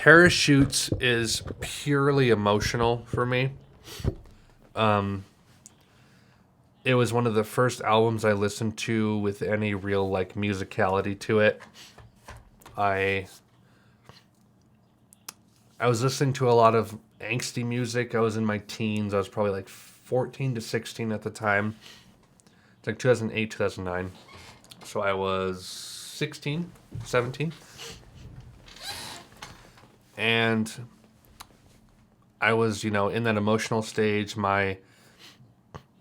Parachutes is purely emotional for me. It was one of the first albums I listened to with any real like musicality to it. I I was listening to a lot of angsty music. I was in my teens. I was probably like 14 to 16 at the time. It's like 2008, 2009. So I was 16, 17. And I was, in that emotional stage. My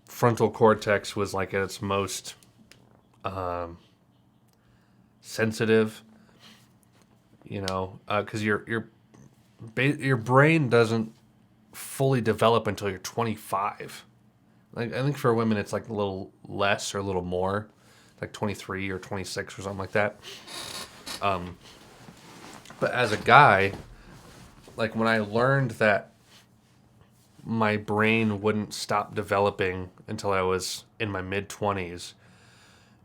frontal cortex was like at its most sensitive, because your brain doesn't fully develop until you're 25. Like I think for women it's like a little less or a little more, like 23 or 26 or something like that. But as a guy, like when I learned that my brain wouldn't stop developing until I was in my mid 20s,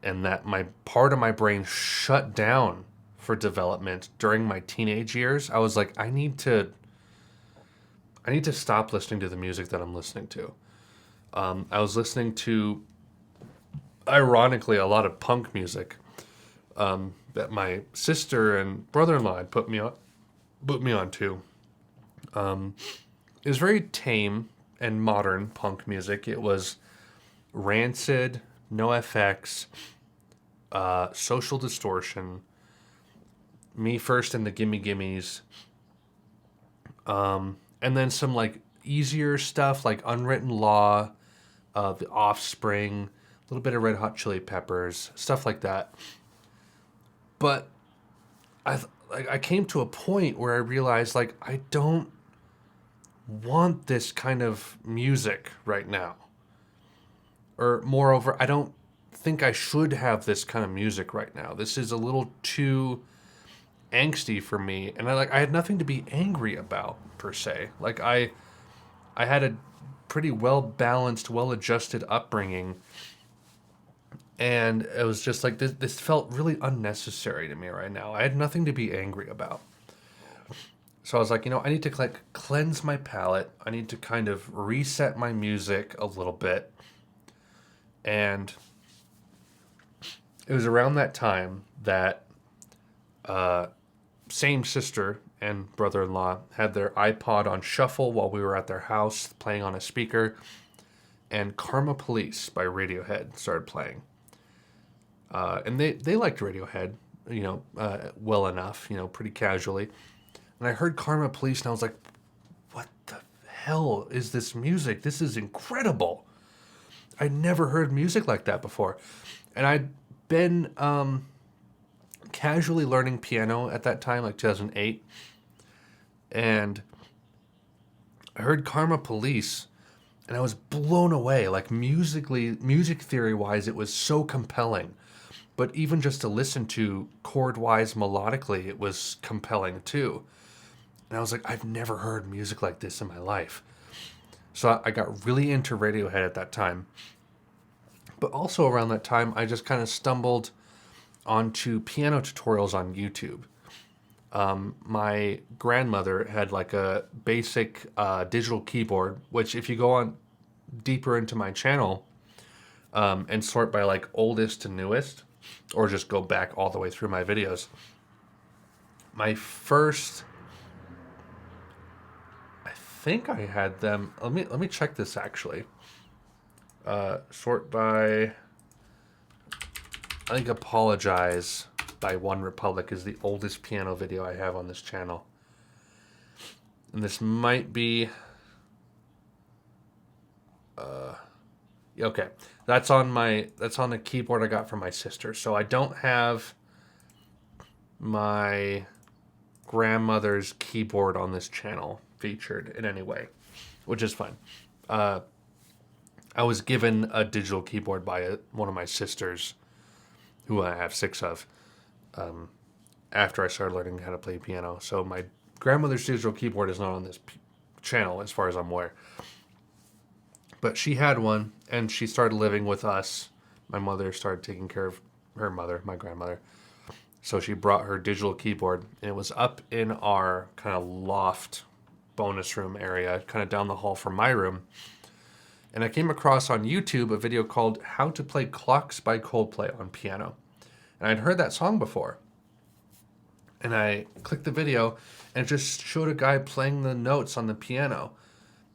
and that my part of my brain shut down for development during my teenage years, I was like, I need to stop listening to the music that I'm listening to. I was listening to, ironically, a lot of punk music that my sister and brother-in-law had put me on to. It was very tame and modern punk music. It was Rancid, NoFX, Social Distortion, Me First and the Gimme Gimmes, and then some like easier stuff like Unwritten Law, The Offspring, a little bit of Red Hot Chili Peppers, stuff like that. But I came to a point where I realized like I don't want this kind of music right now. Or moreover, I don't think I should have this kind of music right now. This is a little too angsty for me, and I had nothing to be angry about per se. Like I had a pretty well balanced, well adjusted upbringing, and it was just like this felt really unnecessary to me right now. I had nothing to be angry about. So I was like, I need to cleanse my palate. I need to kind of reset my music a little bit. And it was around that time that same sister and brother-in-law had their iPod on shuffle while we were at their house playing on a speaker, and Karma Police by Radiohead started playing. And they liked Radiohead, well enough, pretty casually. And I heard Karma Police and I was like, what the hell is this music? This is incredible. I'd never heard music like that before. And I'd been casually learning piano at that time, like 2008. And I heard Karma Police and I was blown away. Like music theory wise, it was so compelling. But even just to listen to chord wise, melodically, it was compelling too. And I was like, I've never heard music like this in my life. So I got really into Radiohead at that time. But also around that time, I just kind of stumbled onto piano tutorials on YouTube. My grandmother had like a basic digital keyboard, which if you go on deeper into my channel and sort by like oldest to newest, or just go back all the way through my videos, my first... I think I had them. Let me check this actually. Sort by. I think Apologize by One Republic is the oldest piano video I have on this channel. And this might be. Okay, that's on the keyboard I got from my sister. So I don't have my grandmother's keyboard on this channel featured in any way, which is fine. I was given a digital keyboard by one of my sisters, who I have 6 of, after I started learning how to play piano. So my grandmother's digital keyboard is not on this channel as far as I'm aware. But she had one, and she started living with us. My mother started taking care of her mother, my grandmother. So she brought her digital keyboard, and it was up in our kind of loft bonus room area, kind of down the hall from my room. And I came across on YouTube a video called How to Play Clocks by Coldplay on Piano. And I'd heard that song before. And I clicked the video, and it just showed a guy playing the notes on the piano.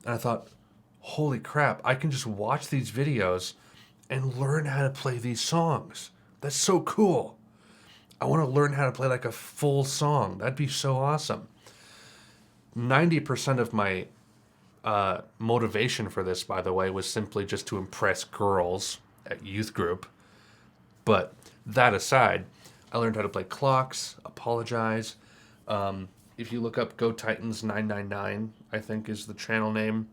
And I thought, holy crap, I can just watch these videos and learn how to play these songs. That's so cool. I want to learn how to play like a full song. That'd be so awesome. 90% of my motivation for this, by the way, was simply just to impress girls at youth group. But that aside, I learned how to play clocks, apologize. If you look up Go Titans 999, I think is the channel name.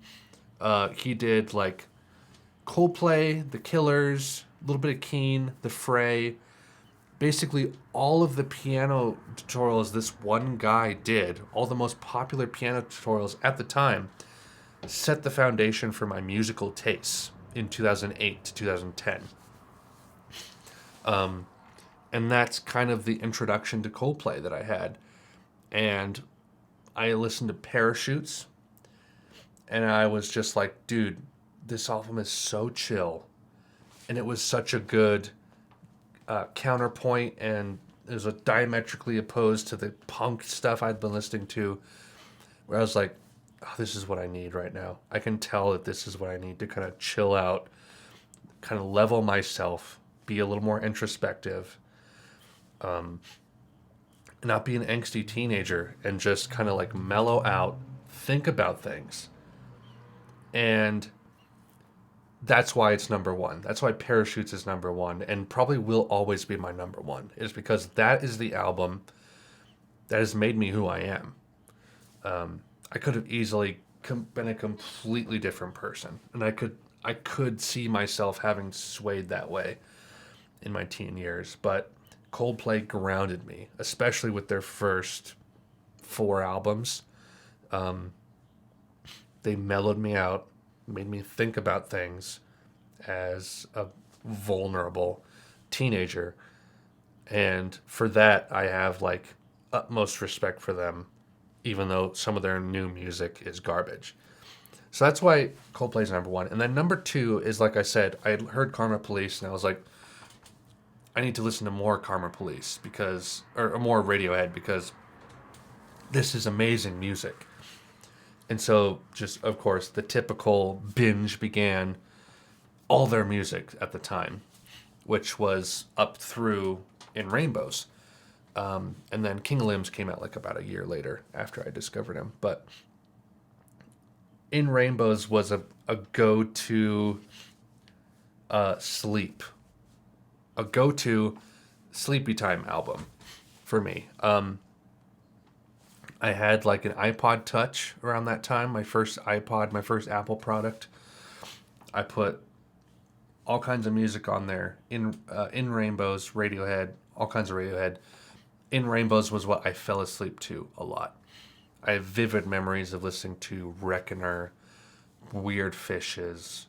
He did like Coldplay, The Killers, a little bit of Keen, The Fray. Basically, all of the piano tutorials this one guy did, all the most popular piano tutorials at the time, set the foundation for my musical tastes in 2008 to 2010. And that's kind of the introduction to Coldplay that I had. And I listened to Parachutes, and I was just like, dude, this album is so chill. And it was such a good counterpoint, and it was diametrically opposed to the punk stuff I'd been listening to, where I was like, oh, this is what I need right now. I can tell that this is what I need to kind of chill out, kind of level myself, be a little more introspective, not be an angsty teenager, and just kind of like mellow out, think about things. And that's why it's number one. That's why Parachutes is number one, and probably will always be my number one, is because that is the album that has made me who I am. I could have easily been a completely different person, and I could see myself having swayed that way in my teen years, but Coldplay grounded me, especially with their first 4 albums. They mellowed me out, made me think about things as a vulnerable teenager. And for that, I have like utmost respect for them, even though some of their new music is garbage. So that's why Coldplay's number one. And then number 2 is, like I said, I had heard Karma Police, and I was like, I need to listen to more Karma Police or more Radiohead, because this is amazing music. And so just, of course, the typical binge began, all their music at the time, which was up through In Rainbows. And then King of Limbs came out like about a year later after I discovered him. But In Rainbows was a go-to sleep. A go-to sleepy time album for me. I had like an iPod Touch around that time, my first iPod, my first Apple product. I put all kinds of music on there. In Rainbows, Radiohead, all kinds of Radiohead. In Rainbows was what I fell asleep to a lot. I have vivid memories of listening to Reckoner, Weird Fishes,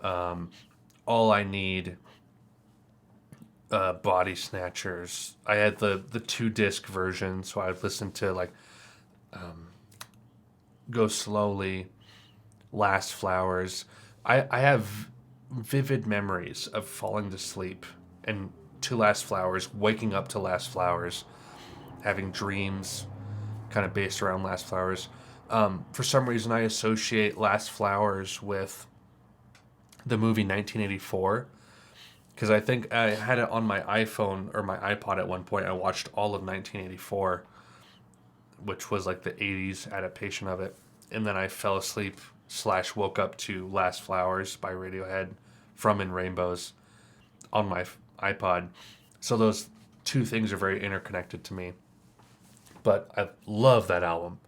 All I Need, Body Snatchers. I had the 2-disc version, so I'd listen to like Go Slowly, Last Flowers. I have vivid memories of falling to sleep and to Last Flowers, waking up to Last Flowers, having dreams kind of based around Last Flowers. For some reason, I associate Last Flowers with the movie 1984, because I think I had it on my iPhone or my iPod at one point. I watched all of 1984, which was like the 80s adaptation of it. And then I fell asleep / woke up to Last Flowers by Radiohead from In Rainbows on my iPod. So those 2 things are very interconnected to me. But I love that album.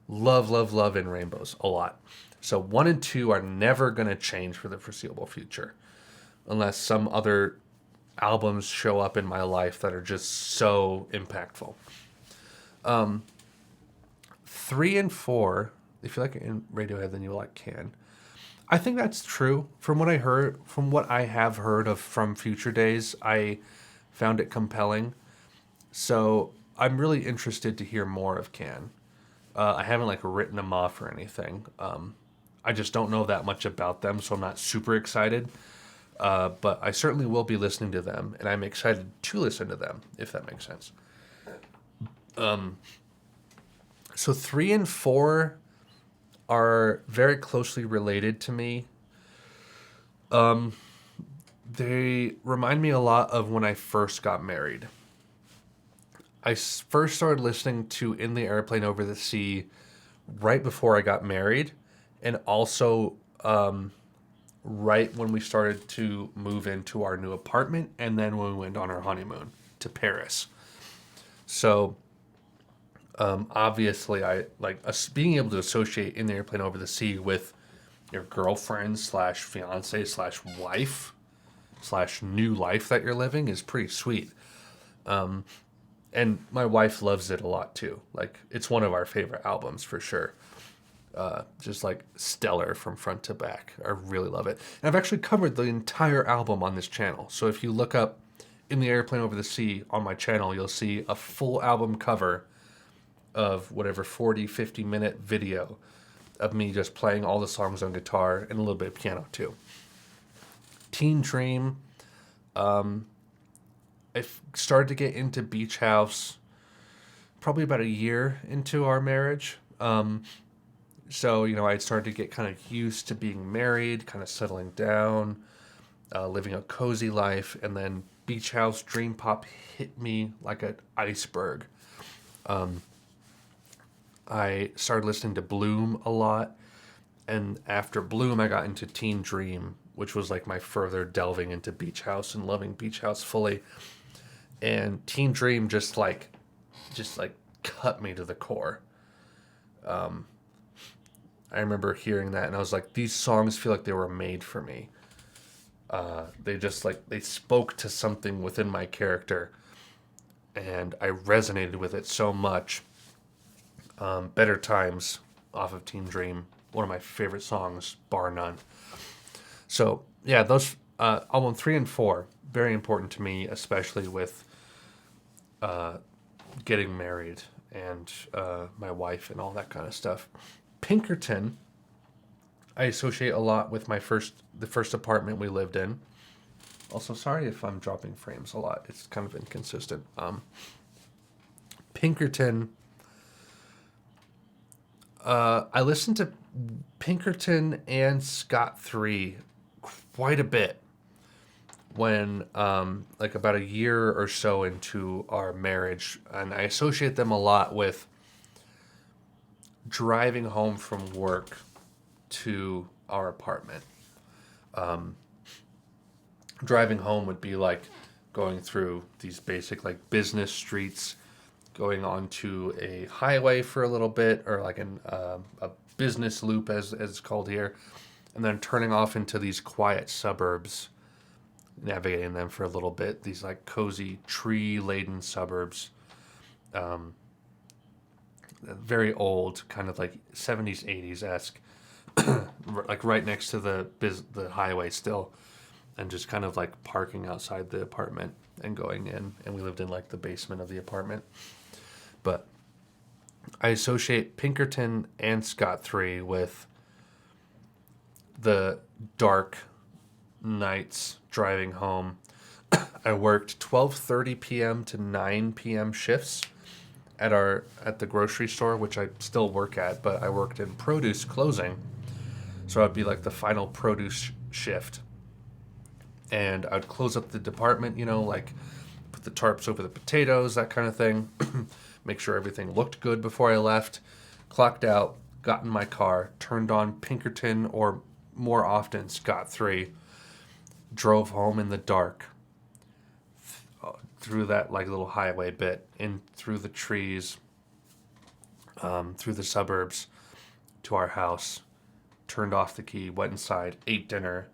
Love, love, love In Rainbows a lot. So 1 and 2 are never going to change for the foreseeable future, unless some other albums show up in my life that are just so impactful. 3 and 4, if you like In Radiohead, then you like Can. I think that's true. From what I have heard of from Future Days, I found it compelling. So I'm really interested to hear more of Can. I haven't like written them off or anything. I just don't know that much about them, so I'm not super excited. But I certainly will be listening to them, and I'm excited to listen to them, if that makes sense. So 3 and 4 are very closely related to me. They remind me a lot of when I first got married. I first started listening to In the Airplane Over the Sea right before I got married, and also right when we started to move into our new apartment, and then when we went on our honeymoon to Paris. So obviously, I like us being able to associate In the Airplane Over the Sea with your girlfriend slash fiance slash wife slash new life that you're living is pretty sweet. And my wife loves it a lot too. Like, it's one of our favorite albums for sure. Just like stellar from front to back. I really love it. And I've actually covered the entire album on this channel. So if you look up In the Airplane Over the Sea on my channel, you'll see a full album cover of whatever 40, 50-minute video of me just playing all the songs on guitar and a little bit of piano too. Teen Dream. I started to get into Beach House probably about a year into our marriage. So, I started to get kind of used to being married, kind of settling down, living a cozy life. And then Beach House Dream Pop hit me like an iceberg. I started listening to Bloom a lot. And after Bloom, I got into Teen Dream, which was like my further delving into Beach House and loving Beach House fully. And Teen Dream just cut me to the core. I remember hearing that and I was like, these songs feel like they were made for me. They spoke to something within my character, and I resonated with it so much. Better Times off of Teen Dream, one of my favorite songs, bar none. So yeah, those album 3 and 4, very important to me, especially with getting married and my wife and all that kind of stuff. Pinkerton, I associate a lot with the first apartment we lived in. Also, sorry if I'm dropping frames a lot. It's kind of inconsistent. Pinkerton. I listened to Pinkerton and Scott 3 quite a bit when like about a year or so into our marriage, and I associate them a lot with driving home from work to our apartment. Driving home would be like going through these basic like business streets, going onto a highway for a little bit, or like a business loop as it's called here, and then turning off into these quiet suburbs, navigating them for a little bit. These like cozy tree-laden suburbs, very old, kind of like 70s, 80s-esque, like right next to the highway still, and just kind of like parking outside the apartment and going in. And we lived in like the basement of the apartment. But I associate Pinkerton and Scott 3 with the dark nights driving home. I worked 12:30 p.m. to 9 p.m. shifts at the grocery store, which I still work at, but I worked in produce closing. So I'd be like the final produce shift. And I'd close up the department, like put the tarps over the potatoes, that kind of thing. Make sure everything looked good before I left. Clocked out, got in my car, turned on Pinkerton, or more often Scott 3, drove home in the dark through that like little highway bit, in through the trees, through the suburbs to our house, turned off the key, went inside, ate dinner,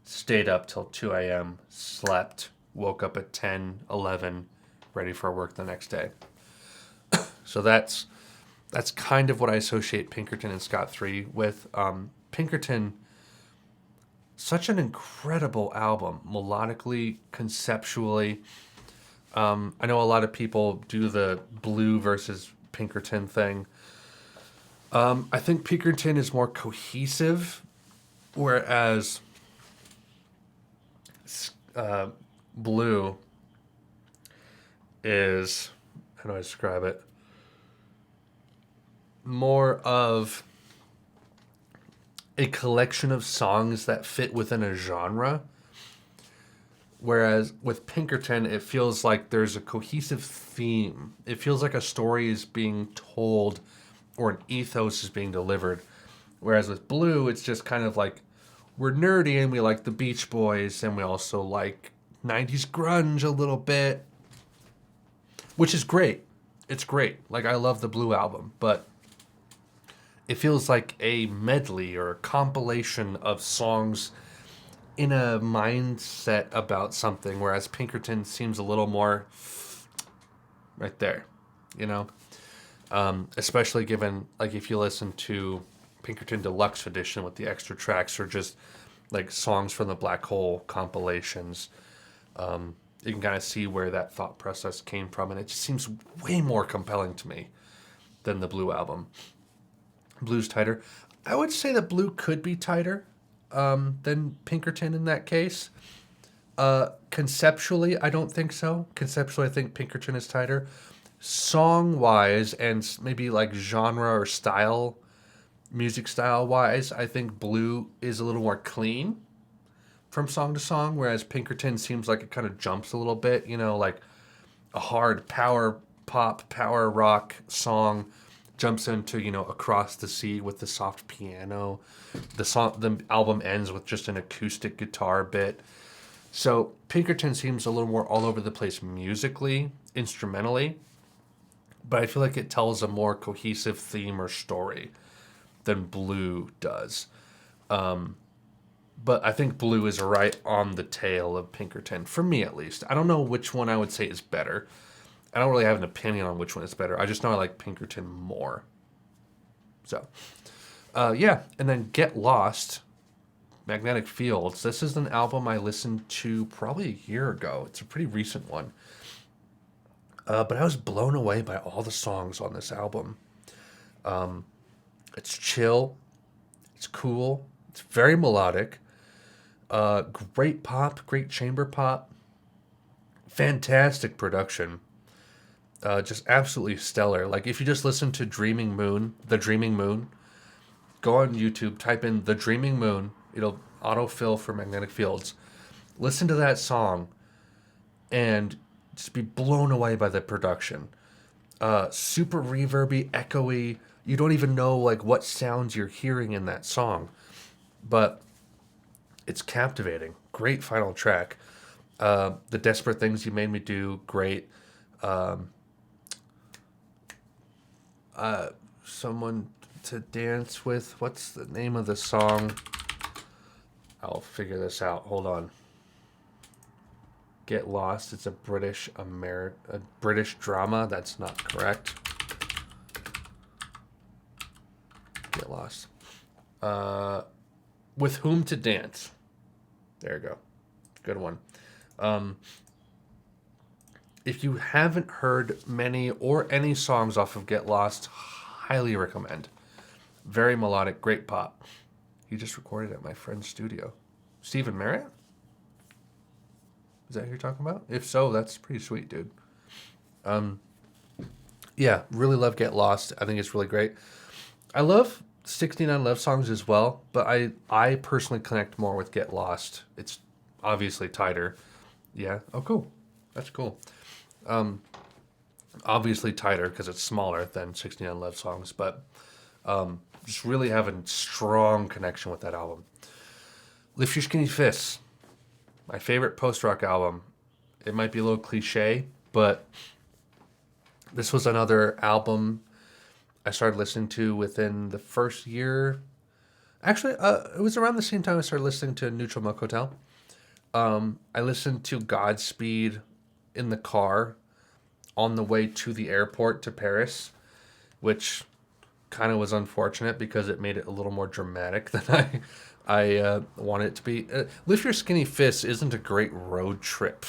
stayed up till 2 a.m., slept, woke up at 10, 11, ready for work the next day. So that's kind of what I associate Pinkerton and Scott 3 with. Pinkerton, such an incredible album, melodically, conceptually. I know a lot of people do the Blue versus Pinkerton thing. I think Pinkerton is more cohesive, whereas uh, Blue is, how do I describe it? More of a collection of songs that fit within a genre. Whereas with Pinkerton, it feels like there's a cohesive theme. It feels like a story is being told or an ethos is being delivered. Whereas with Blue, it's just kind of like we're nerdy and we like the Beach Boys and we also like 90s grunge a little bit, which is great. It's great. Like, I love the Blue album, but it feels like a medley or a compilation of songs in a mindset about something, whereas Pinkerton seems a little more right there, you know? Especially given, like, if you listen to Pinkerton Deluxe Edition with the extra tracks or just, like, songs from the Black Hole compilations, you can kind of see where that thought process came from, and it just seems way more compelling to me than the Blue album. Blue's tighter. I would say that Blue could be tighter than Pinkerton in that case. Conceptually, I don't think so. Conceptually, I think Pinkerton is tighter. Song wise, and maybe like genre or style, music style wise, I think Blue is a little more clean from song to song, whereas Pinkerton seems like it kind of jumps a little bit, you know, like a hard power pop, power rock song jumps into, you know, Across the Sea with the soft piano. The album ends with just an acoustic guitar bit. So Pinkerton seems a little more all over the place musically, instrumentally, but I feel like it tells a more cohesive theme or story than Blue does. But I think Blue is right on the tail of Pinkerton, for me at least. I don't know which one I would say is better. I don't really have an opinion on which one is better. I just know I like Pinkerton more. So, yeah. And then Get Lost, Magnetic Fields. This is an album I listened to probably a year ago. It's a pretty recent one. But I was blown away by all the songs on this album. It's chill. It's cool. It's very melodic. Great pop, great chamber pop. Fantastic production. Just absolutely stellar. Like, if you just listen to Dreaming Moon, The Dreaming Moon, go on YouTube, type in The Dreaming Moon, it'll autofill for Magnetic Fields. Listen to that song and just be blown away by the production. Super reverby, echoey. You don't even know like what sounds you're hearing in that song, but it's captivating. Great final track. The Desperate Things You Made Me Do, great. Someone to Dance With. What's the name of the song? I'll figure this out. Hold on. Get Lost. It's a British drama. That's not correct. Get Lost. With Whom to Dance. There you go. Good one. If you haven't heard many or any songs off of Get Lost, highly recommend. Very melodic, great pop. He just recorded at my friend's studio. Stephen Merritt? Is that who you're talking about? If so, that's pretty sweet, dude. Yeah, really love Get Lost. I think it's really great. I love 69 Love Songs as well, but I personally connect more with Get Lost. It's obviously tighter. Yeah. Oh, cool. That's cool. Obviously tighter because it's smaller than 69 Love Songs, but just really have a strong connection with that album. Lift Your Skinny Fists, my favorite post-rock album. It might be a little cliche, but this was another album I started listening to within the first year. Actually, it was around the same time I started listening to Neutral Milk Hotel. I listened to Godspeed in the car on the way to the airport to Paris, which kind of was unfortunate because it made it a little more dramatic than I wanted it to be. Lift Your Skinny Fists isn't a great road trip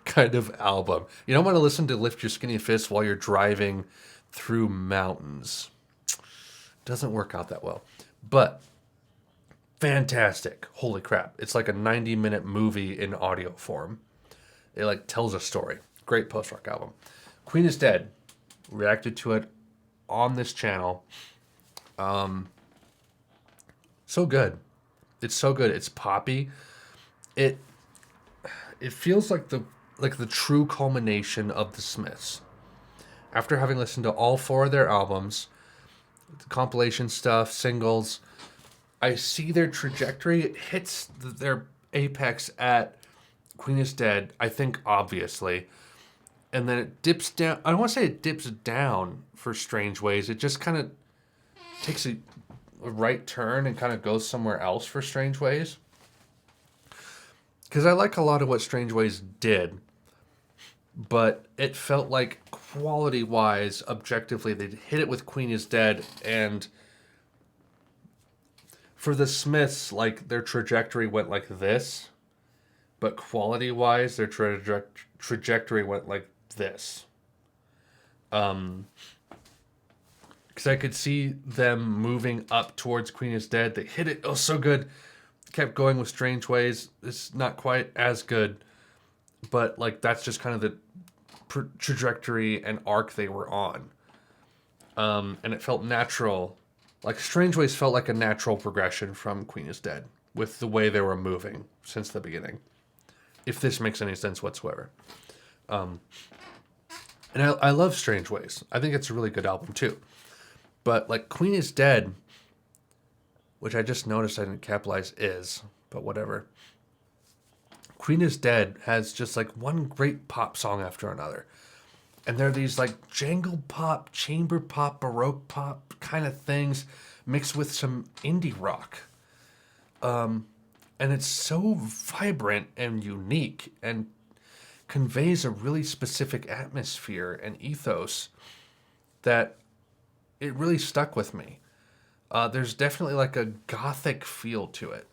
kind of album. You don't want to listen to Lift Your Skinny Fist while you're driving through mountains. Doesn't work out that well. But fantastic. Holy crap. It's like a 90-minute movie in audio form. It like tells a story. Great post-rock album. Queen is Dead. Reacted to it on this channel. So good. It's so good. It's poppy. It feels like the true culmination of the Smiths. After having listened to all 4 of their albums, the compilation stuff, singles, I see their trajectory. It hits their apex at Queen is Dead, I think, obviously. And then it dips down. I don't want to say it dips down for Strange Ways. It just kind of takes a right turn and kind of goes somewhere else for Strange Ways. Because I like a lot of what Strange Ways did. But it felt like quality-wise, objectively, they hit it with Queen is Dead. And for the Smiths, like, their trajectory went like this. But quality-wise, their trajectory went like this. Because I could see them moving up towards Queen is Dead. They hit it. Oh, so good. Kept going with Strange Ways. It's not quite as good. But, like, that's just kind of the trajectory and arc they were on. And it felt natural. Like, Strange Ways felt like a natural progression from Queen is Dead with the way they were moving since the beginning. If this makes any sense whatsoever. And I love Strange Ways. I think it's a really good album, too. But, like, Queen is Dead, which I just noticed I didn't capitalize is, but whatever. Queen is Dead has just, like, one great pop song after another. And they're these, like, jangle pop, chamber pop, baroque pop kind of things mixed with some indie rock. And it's so vibrant and unique and conveys a really specific atmosphere and ethos that it really stuck with me. There's definitely like a gothic feel to it,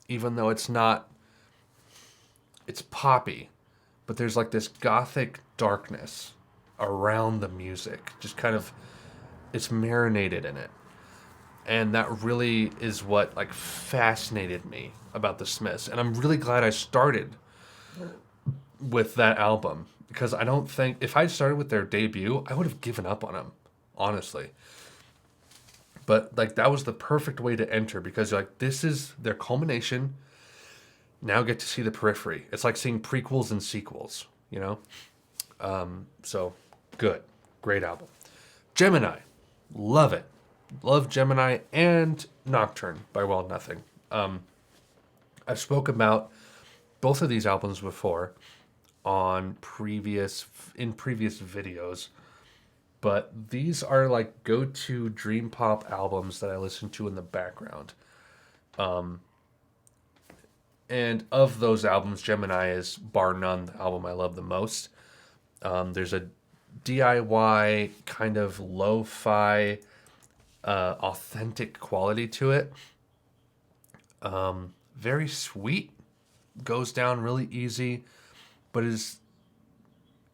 even though it's not, it's poppy, but there's like this gothic darkness around the music, just kind of, it's marinated in it. And that really is what like fascinated me about the Smiths. And I'm really glad I started with that album, because I don't think, if I'd started with their debut, I would have given up on them, honestly. But like that was the perfect way to enter, because like this is their culmination. Now get to see the periphery. It's like seeing prequels and sequels, you know? So good. Great album. Gemini. Love it. Love Gemini and Nocturne by Well Nothing. I've spoken about both of these albums before in previous videos, but these are like go-to dream pop albums that I listen to in the background. And of those albums, Gemini is bar none the album I love the most. There's a DIY kind of lo-fi authentic quality to it. Very sweet, goes down really easy, but is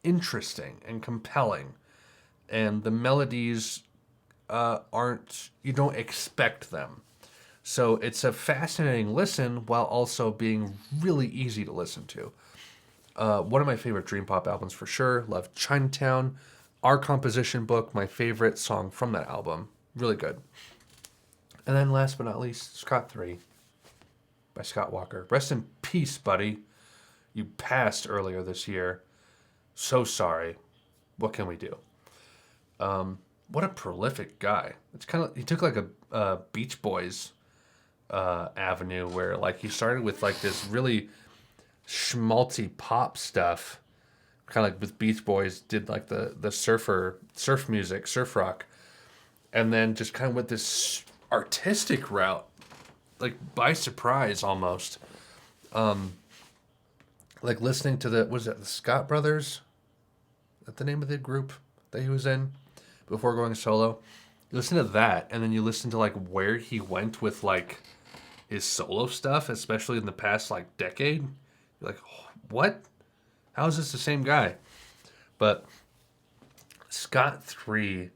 interesting and compelling. And the melodies aren't, you don't expect them. So it's a fascinating listen while also being really easy to listen to. One of my favorite dream pop albums for sure. Love Chinatown. Our Composition Book, my favorite song from that album. Really good. And then last but not least, Scott 3 by Scott Walker. Rest in peace, buddy. You passed earlier this year. So sorry. What can we do? What a prolific guy. It's kind of, he took like a Beach Boys avenue where like he started with like this really schmaltzy pop stuff, kind of like with Beach Boys did like the surf music, surf rock, and then just kind of went this artistic route, like by surprise almost. Like listening to the Scott Brothers? Is that the name of the group that he was in before going solo? You listen to that, and then you listen to like where he went with like his solo stuff, especially in the past like decade. You're like, what? how is this the same guy? But Scott 3,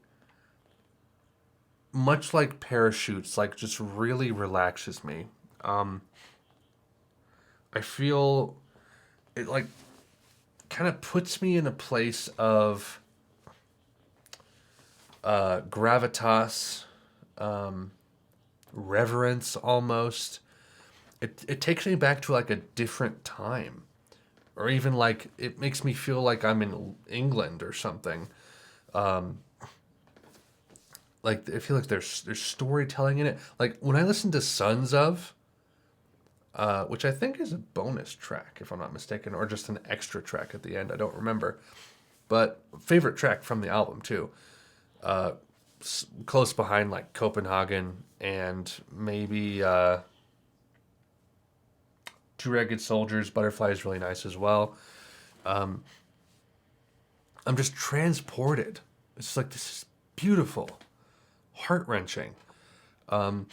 much like Parachutes, like just really relaxes me. Um, I feel it like kind of puts me in a place of gravitas, um, reverence almost. It takes me back to like a different time, or even like it makes me feel like I'm in England or something. Um, like I feel like there's storytelling in it. Like when I listen to Sons of, which I think is a bonus track if I'm not mistaken, or just an extra track at the end. I don't remember, but favorite track from the album too. Uh, Close behind like Copenhagen and maybe Two-Legged Soldiers. Butterfly is really nice as well. Um, I'm just transported. It's like this is beautiful, heart wrenching, but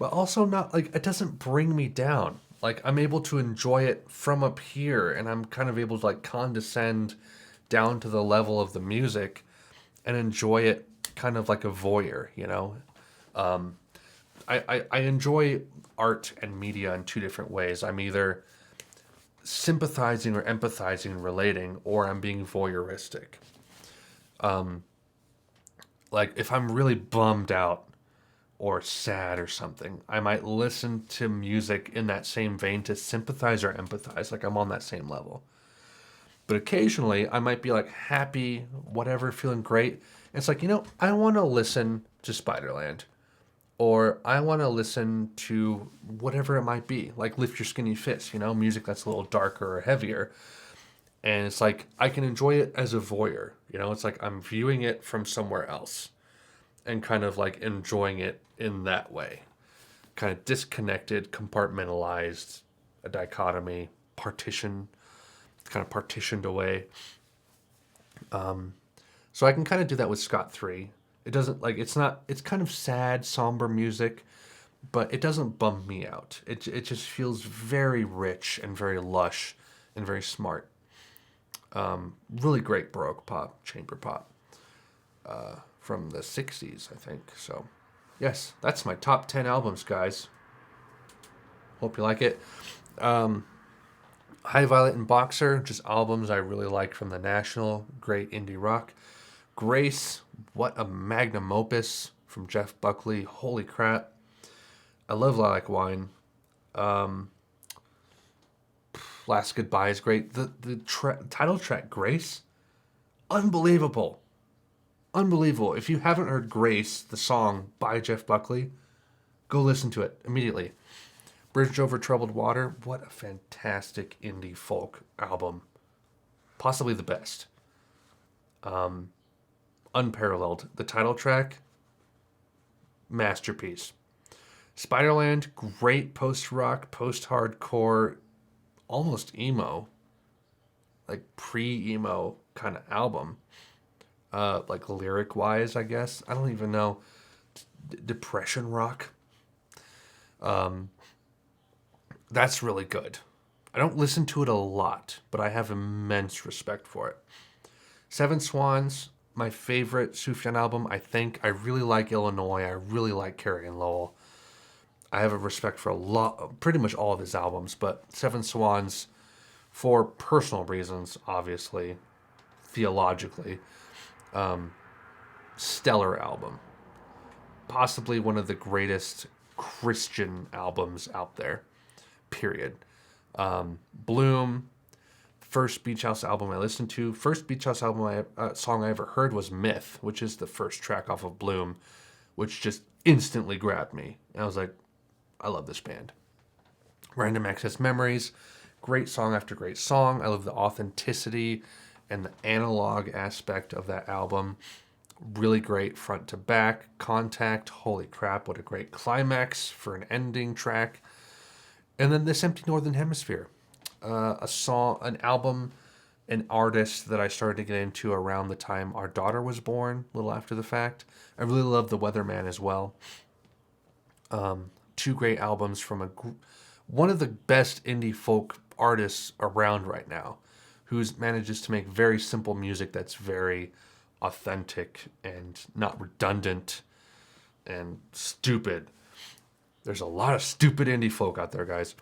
also not like it doesn't bring me down. Like I'm able to enjoy it from up here, and I'm kind of able to like condescend down to the level of the music and enjoy it kind of like a voyeur, you know? I enjoy art and media in two different ways. I'm either sympathizing or empathizing and relating, or I'm being voyeuristic. Like if I'm really bummed out or sad or something, I might listen to music in that same vein to sympathize or empathize, like I'm on that same level. But occasionally I might be like happy, whatever, feeling great. And it's like, I want to listen to Spiderland, or I want to listen to whatever it might be, like Lift Your Skinny Fist, music that's a little darker or heavier. And it's like I can enjoy it as a voyeur, it's like I'm viewing it from somewhere else and kind of like enjoying it in that way. Kind of disconnected, compartmentalized, a dichotomy, partition, kind of partitioned away. So I can kind of do that with Scott 3. It doesn't like it's kind of sad, somber music, but it doesn't bum me out. It just feels very rich and very lush and very smart. Really great Baroque pop, chamber pop, from the 60s, I think. So, yes, that's my top 10 albums, guys. Hope you like it. High Violet and Boxer, just albums I really liked from the National. Great indie rock. Grace, what a magnum opus from Jeff Buckley. Holy crap. I love Lilac Wine. Last Goodbye is great. The title track, Grace, unbelievable. Unbelievable. If you haven't heard Grace, the song by Jeff Buckley, go listen to it immediately. Bridge Over Troubled Water, what a fantastic indie folk album. Possibly the best. Unparalleled. The title track, masterpiece. Spiderland, great post-rock, post-hardcore, almost emo, like pre-emo kind of album. Like lyric-wise, I guess. I don't even know. Depression rock. That's really good. I don't listen to it a lot, but I have immense respect for it. Seven Swans, my favorite Sufjan album, I think. I really like Illinois. I really like Carrie and Lowell. I have a respect for pretty much all of his albums, but Seven Swans, for personal reasons, obviously, theologically, stellar album. Possibly one of the greatest Christian albums out there, period. Bloom, first Beach House album I listened to. First Beach House album song I ever heard was Myth, which is the first track off of Bloom, which just instantly grabbed me. And I was like, I love this band. Random Access Memories, great song after great song. I love the authenticity and the analog aspect of that album. Really great front to back. Contact, holy crap, what a great climax for an ending track. And then This Empty Northern Hemisphere, an album, an artist that I started to get into around the time our daughter was born, a little after the fact. I really love The Weatherman as well. Two great albums from one of the best indie folk artists around right now, who manages to make very simple music that's very authentic and not redundant and stupid. There's a lot of stupid indie folk out there, guys.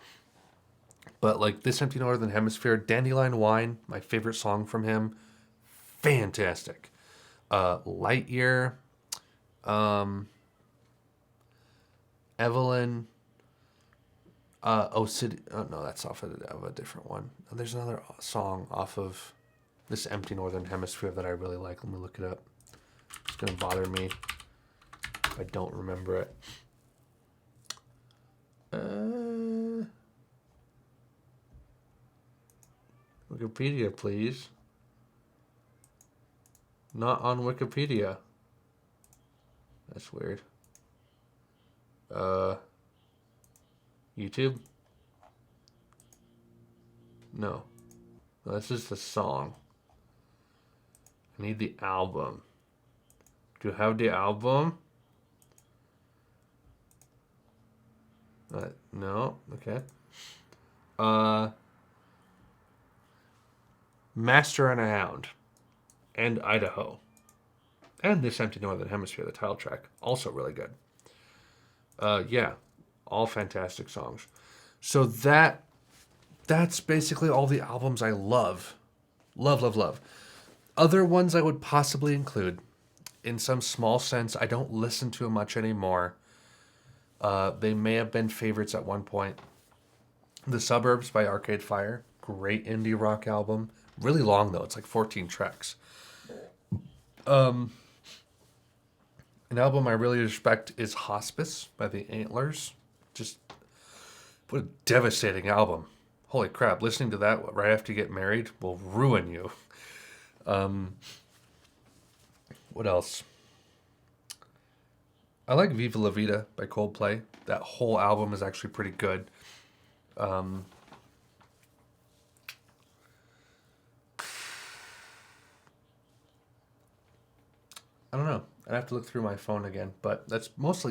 But like This Empty Northern Hemisphere, Dandelion Wine, my favorite song from him, fantastic. Lightyear, Evelyn, City. Oh no, that's off of a different one. There's another song off of This Empty Northern Hemisphere that I really like. Let me look it up. It's gonna bother me if I don't remember it. Wikipedia, please. Not on Wikipedia. That's weird. YouTube? No. No, this is the song. I need the album. Do you have the album? No. Okay. Master and a Hound. And Idaho. And This Empty Northern Hemisphere, the title track. Also really good. Yeah. All fantastic songs. So that's basically all the albums I love. Love, love, love. Other ones I would possibly include, in some small sense, I don't listen to them much anymore. They may have been favorites at one point. The Suburbs by Arcade Fire. Great indie rock album. Really long, though. It's like 14 tracks. An album I really respect is Hospice by the Antlers. Just, what a devastating album. Holy crap, listening to that right after you get married will ruin you. What else? I like Viva La Vida by Coldplay. That whole album is actually pretty good. I don't know. I'd have to look through my phone again, but that's mostly